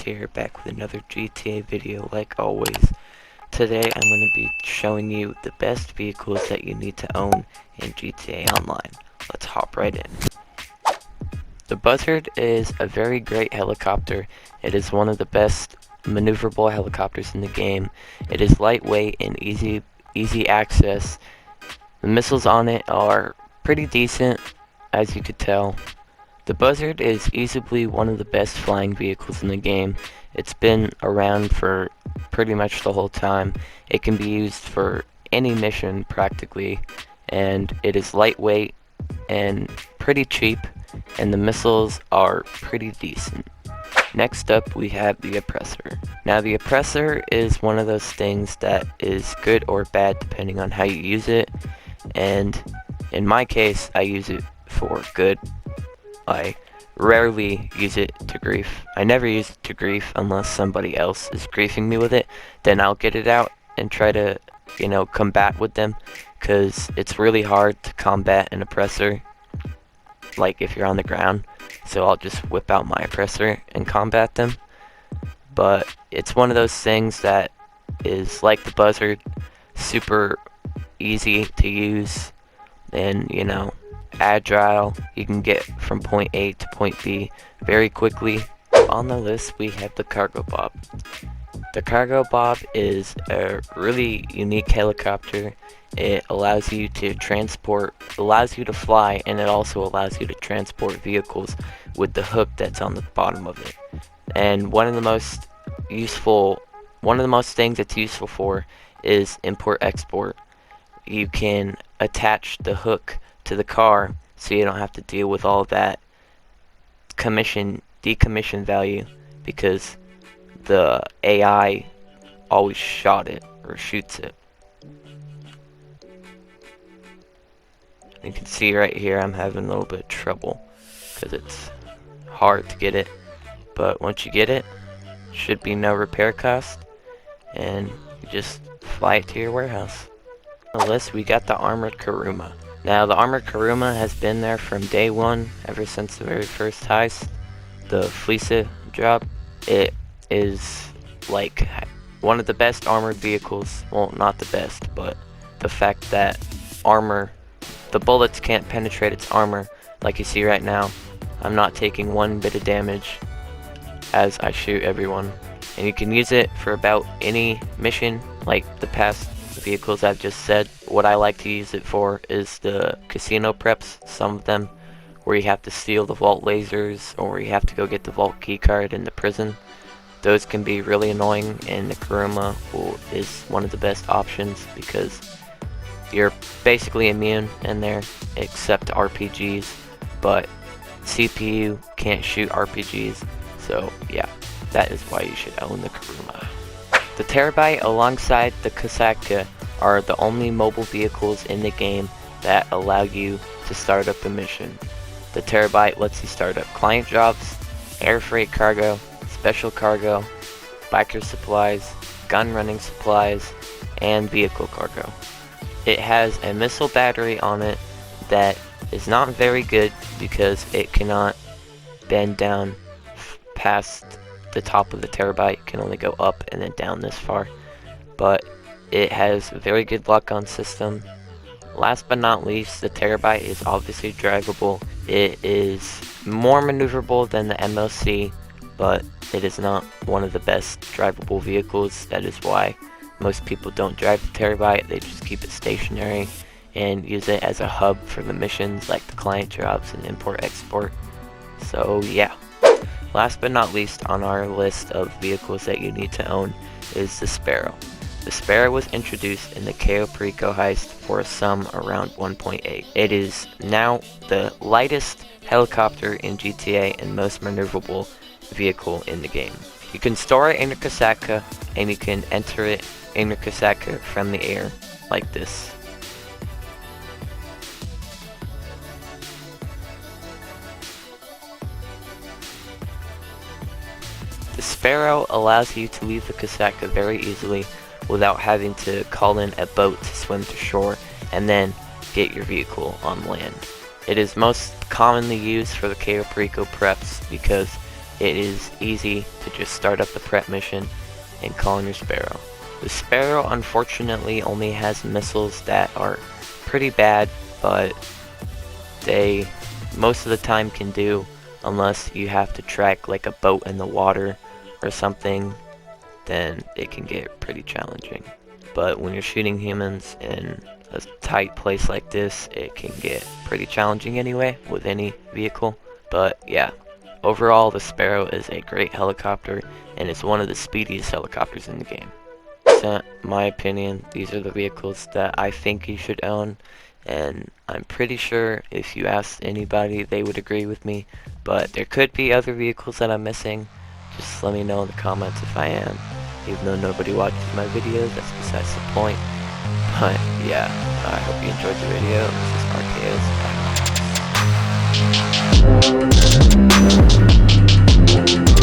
here, back with another GTA video like always. Today I'm going to be showing you the best vehicles that you need to own in GTA Online. Let's hop right in. The Buzzard is a very great helicopter. It is one of the best maneuverable helicopters in the game. It is lightweight and easy access. The missiles on it are pretty decent, as you could tell. The Buzzard is easily one of the best flying vehicles in the game. It's been around for pretty much the whole time. It can be used for any mission practically, and it is lightweight and pretty cheap, and the missiles are pretty decent. Next up we have the Oppressor. Now the Oppressor is one of those things that is good or bad depending on how you use it, and in my case I use it for good. I rarely use it to grief. I never use it to grief unless somebody else is griefing me with it. Then I'll get it out and try to, combat with them, because it's really hard to combat an oppressor, like if you're on the ground. So I'll just whip out my oppressor and combat them. But it's one of those things that is like the Buzzard, super easy to use, and agile. You can get from point A to point B very quickly. On the list we have the Cargo Bob. The Cargo Bob is a really unique helicopter. It allows you to fly, and it also allows you to transport vehicles with the hook that's on the bottom of it. And one of the most things it's useful for is import-export. You can attach the hook to the car so you don't have to deal with all that decommission value, because the AI always shoots it. You can see right here I'm having a little bit of trouble because it's hard to get it, but once you get it, should be no repair cost, and you just fly it to your warehouse. On the list we got the Armored Kuruma. Now the Armored Kuruma has been there from day one, ever since the very first heist, the Fleece job. It is like one of the best armored vehicles. Well, not the best, but the fact that the bullets can't penetrate its armor, like you see right now. I'm not taking one bit of damage as I shoot everyone. And you can use it for about any mission, like the past vehicles I've just said. What I like to use it for is the casino preps, some of them where you have to steal the vault lasers, or you have to go get the vault keycard in the prison. Those can be really annoying, and the Kuruma is one of the best options because you're basically immune in there except RPGs, but CPU can't shoot RPGs, so yeah, that is why you should own the Kuruma. The Terabyte alongside the Kasaka are the only mobile vehicles in the game that allow you to start up a mission. The Terabyte lets you start up client jobs, air freight cargo, special cargo, biker supplies, gun running supplies, and vehicle cargo. It has a missile battery on it that is not very good because it cannot bend down past the top of the Terabyte. It can only go up and then down this far, but it has a very good lock-on system. Last but not least, the Terabyte is obviously drivable. It is more maneuverable than the MLC, but it is not one of the best drivable vehicles. That is why most people don't drive the Terabyte. They just keep it stationary and use it as a hub for the missions like the client jobs and import-export. So yeah. Last but not least on our list of vehicles that you need to own is the Sparrow. The Sparrow was introduced in the Cayo Perico heist for a sum around 1.8. It is now the lightest helicopter in GTA and most maneuverable vehicle in the game. You can store it in your Kasaka, and you can enter it in your Kasaka from the air, like this. The Sparrow allows you to leave the Kasaka very easily without having to call in a boat to swim to shore and then get your vehicle on land. It is most commonly used for the Cayo Perico preps because it is easy to just start up the prep mission and call in your Sparrow. The Sparrow unfortunately only has missiles that are pretty bad, but they most of the time can do, unless you have to track like a boat in the water or something, then it can get pretty challenging. But when you're shooting humans in a tight place like this, it can get pretty challenging anyway with any vehicle. But yeah, overall the Sparrow is a great helicopter and it's one of the speediest helicopters in the game. So, my opinion, these are the vehicles that I think you should own, and I'm pretty sure if you asked anybody they would agree with me, but there could be other vehicles that I'm missing. Just let me know in the comments if I am. Even though nobody watches my videos, that's besides the point. But yeah, I hope you enjoyed the video. This is RKO's.